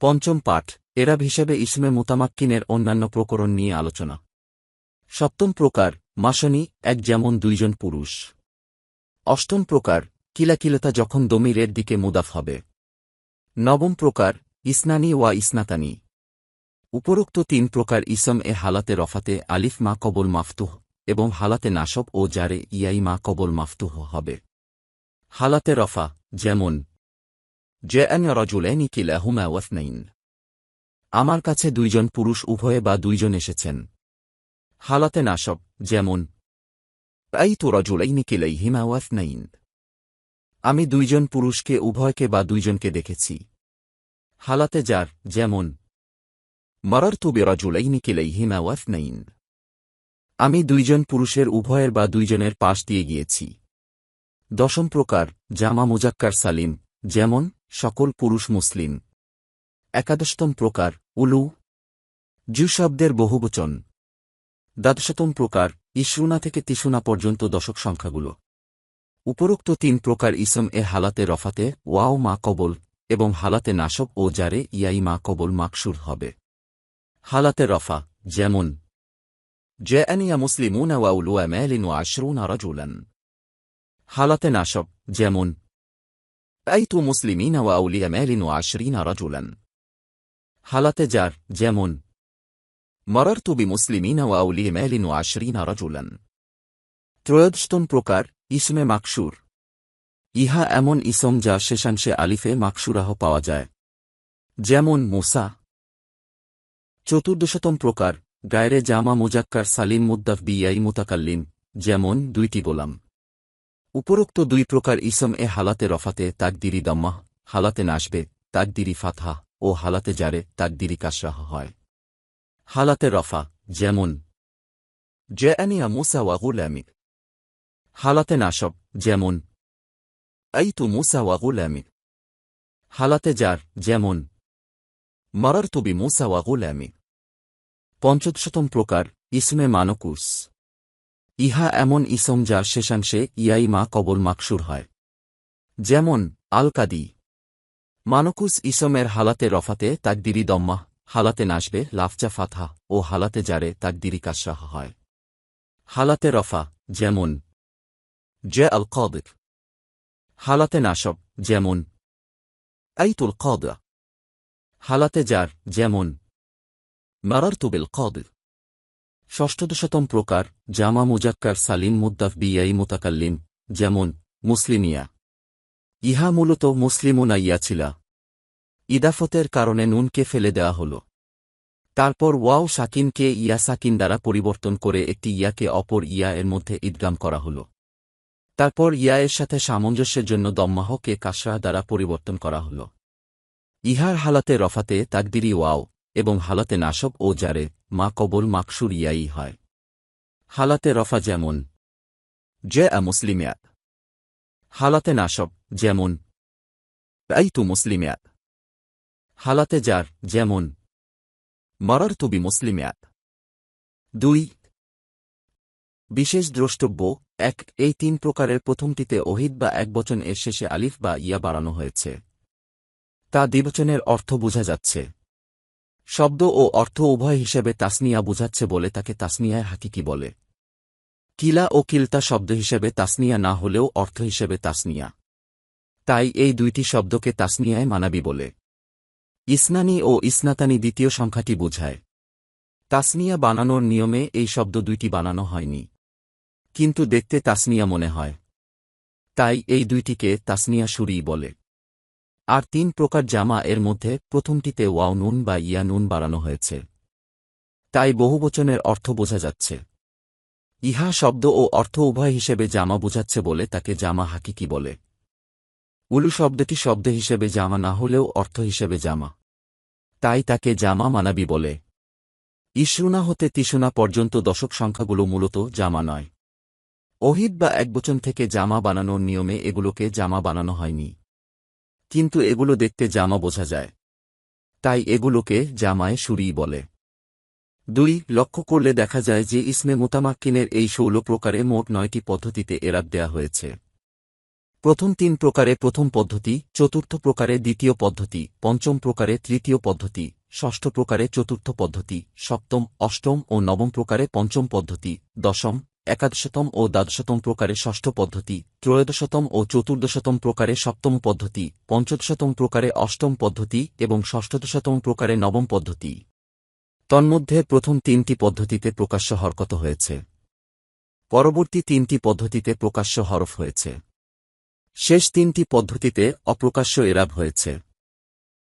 পঞ্চম পাঠ এরাব হিসেবে ইসমে মুতামাক্কিনের অন্যান্য প্রকরণ নিয়ে আলোচনা। সপ্তম প্রকার মাসনি, এক যেমন দুইজন পুরুষ। অষ্টম প্রকার কিলাকিলতা, যখন দমিরের দিকে মুদাফ হবে। নবম প্রকার ইসনানি ওয়া ইসনাতানি। উপরোক্ত তিন প্রকার ইসম এ হালাতে রফাতে আলিফ মা কবল মাফতুহ এবং হালাতে নাসব ও জারে ইয়াই মা কবল মাফতুহ হবে। হালাতে রফা যেমন জাআনি রাজুলাইনি কিলাহুমা ওয়াসনাইন, আমার কাছে দুইজন পুরুষ উভয়ে বা দুইজন এসেছেন। হালাতে নাসব যেমন রাআইতু রাজুলাইনি কিলাইহিমা ওয়াসনাইন, আমি দুইজন পুরুষকে উভয়কে বা দুইজনকে দেখেছি। হালাতে জার যেমন মারারতু বিরাজুলাইনি কিলাইহিমা ওয়াসনাইন, আমি দুইজন পুরুষের উভয়ের বা দুইজনের পাশ দিয়ে গিয়েছি। দশম প্রকার জামা মুজাক্কার সালিম, যেমন সকল পুরুষ মুসলিম। একাদশতম প্রকার উলু, জু শব্দের বহুবচন। দ্বাদশতম প্রকার ইশরুনা থেকে তিসুনা পর্যন্ত দশক সংখ্যাগুলো। উপরোক্ত তিন প্রকার ইসম এ হালাতে রফাতে ওয়াও মা কবল এবং হালাতে নাসব ও জারে ইয়াই মা কবল মাকসুর হবে। হালাতে রফা যেমন জাআনিয়া মুসলিমুনা ওয়া উলু আমালিন ওয়া আশরুনা রাজুলান। হালাতে নাসব যেমন রাআইতু মুসলিমিনা ওয়া উলি আমালিন ওয়া আশরিনা রাজুলান। হালাতে জার যেমন মারারতু বিমুসলিমিনা ওয়া উলি আমালিন ওয়া আশরিনা রাজুলান। ত্রয়োদশতম প্রকার ইসমে মাকসুর, ইহা এমন ইসম যা শেষাংশে আলিফে মাকসুরাহ পাওয়া যায়, যেমন মুসা। চতুর্দশতম প্রকার গায়রে জামা মুজাক্কার সালিম মুদ্দাফ বিয়াই মুতাকাল্লিম, যেমন দুইটি গোলাম। উপরোক্ত দুই প্রকার ইসম এ হালাতে রফাতে তাকদিরি দম্মাহ, হালাতে নাসবে তাকদিরি ফাতহা ও হালাতে জারে তাকদিরি কাসরাহ হয়। হালাতে রফা যেমন জাআনিয়া মুসা ওয়া গুলামি। হালাতে নাসব যেমন রাআইতু মুসা ওয়া গুলামি। হালাতে জার যেমন মারারতু বিমুসা ওয়া গুলামি। পঞ্চদশতম প্রকার ইসমে মানকুস, ইহা এমন ইসম যা শেষাংশে ইয়াই মা কবল মাকসুর হয়, যেমন আল কাদি। মানকুস ইসমের হালাতে রফাতে তাকদিরি দম্মাহ, হালাতে নাসবে লাফজা ফাতহা ও হালাতে জারে তাকদিরি কাসরাহ হয়। হালাতে রফা যেমন জা আল কাদির। হালাতে নাসব যেমন আইতুল কাদা। হালাতে জার যেমন মারারতু বিল কাদির। ষষ্ঠদশতম প্রকার জামা মুজাক্কার সালিম মুদ্দাফ বিয়াই মুতাকাল্লিম, যেমন মুসলিমিয়া। ইহা মূলত মুসলিমুনা ইয়াছিলা, ইদাফতের কারণে নুনকে ফেলে দেওয়া হল। তারপর ওয়াও সাকিনকে ইয়া সাকিন দ্বারা পরিবর্তন করে একটি ইয়াকে অপর ইয়া এর মধ্যে ইদগাম করা হল। তারপর ইয়া এর সাথে সামঞ্জস্যের জন্য দম্মাহকে কাসরা দ্বারা পরিবর্তন করা হল। ইহার হালাতে রফাতে তাকদিরি ওয়াও এবং হালাতে নাসব ও জারে মা কবল মাকসুর ইয়াই হয়। হালাতে রফা যেমন জাআ মুসলিমিয়া। হালাতে নাসব যেমন রাআইতু মুসলিমিয়া। হালাতে জার যেমন মারারতু বিমুসলিমিয়া। 2 বিশেষ দ্রষ্টব্য 1 এই তিন প্রকারের প্রথমটিতে ওহিদ বা একবচন এর শেষে আলিফ বা ইয়া বাড়ানো হয়েছে, তা দ্বিবচনের অর্থ বোঝা যাচ্ছে। শব্দ ও অর্থ উভয় হিসেবে তাসনিয়া বুঝাচ্ছে বলে তাকে তাসনিয়ায় হাকিকি বলে। কিলা ও কিলতা শব্দ হিসেবে তাসনিয়া না হলেও অর্থ হিসেবে তাসনিয়া, তাই এই দুইটি শব্দকে তাসনিয়ায় মানাবি বলে। ইসনানি ও ইসনাতানি দ্বিতীয় সংখ্যাটি বোঝায়। তাসনিয়া বানানোর নিয়মে এই শব্দ দুইটি বানানো হয়নি, কিন্তু দেখতে তাসনিয়া মনে হয়, তাই এই দুইটিকে তাসনিয়া শুরি বলে। আর তিন প্রকার জামা এর মধ্যে প্রথমটিতে ওয়াও নুন বা ইয়া নুন বাড়ানো হয়েছে, তাই বহুবচনের অর্থ বোঝা যাচ্ছে। ইহা শব্দ ও অর্থ উভয় হিসেবে জামা বোঝাচ্ছে বলে তাকে জামা হাকিকি বলে। উলু শব্দটি শব্দ হিসেবে জামা না হলেও অর্থ হিসেবে জামা, তাই তাকে জামা মানাবি বলে। ইশরুনা হতে তিসুনা পর্যন্ত দশক সংখ্যাগুলো মূলত জামা নয়। ওহিদ বা একবচন থেকে জামা বানানোর নিয়মে এগুলোকে জামা বানানো হয়নি, কিন্তু এগুলো দেখতে জামা বোঝা যায়, তাই এগুলোকে জামায়ে শুরি বলে। 2 লক্ষ্য করলে দেখা যায় যে ইসমে মুতামাক্কিনের এই 16 প্রকারে মোট 9টি পদ্ধতিতে এরাব দেয়া হয়েছে। প্রথম তিন প্রকারে প্রথম পদ্ধতি, চতুর্থ প্রকারে দ্বিতীয় পদ্ধতি, পঞ্চম প্রকারে তৃতীয় পদ্ধতি, ষষ্ঠ প্রকারে চতুর্থ পদ্ধতি, সপ্তম, অষ্টম ও নবম প্রকারে পঞ্চম পদ্ধতি, দশম, একাদশতম ও দ্বাদশতম প্রকারে ষষ্ঠ পদ্ধতি, ত্রয়োদশতম ও চতুর্দশতম প্রকারে সপ্তম পদ্ধতি, পঞ্চদশতম প্রকারে অষ্টম পদ্ধতি এবং ষষ্ঠদশতম প্রকারে নবম পদ্ধতি। তন্মধ্যে প্রথম তিনটি পদ্ধতিতে প্রকাশ্য হরকত হয়েছে, পরবর্তী তিনটি পদ্ধতিতে প্রকাশ্য হরফ হয়েছে, শেষ তিনটি পদ্ধতিতে অপ্রকাশ্য এরাব হয়েছে।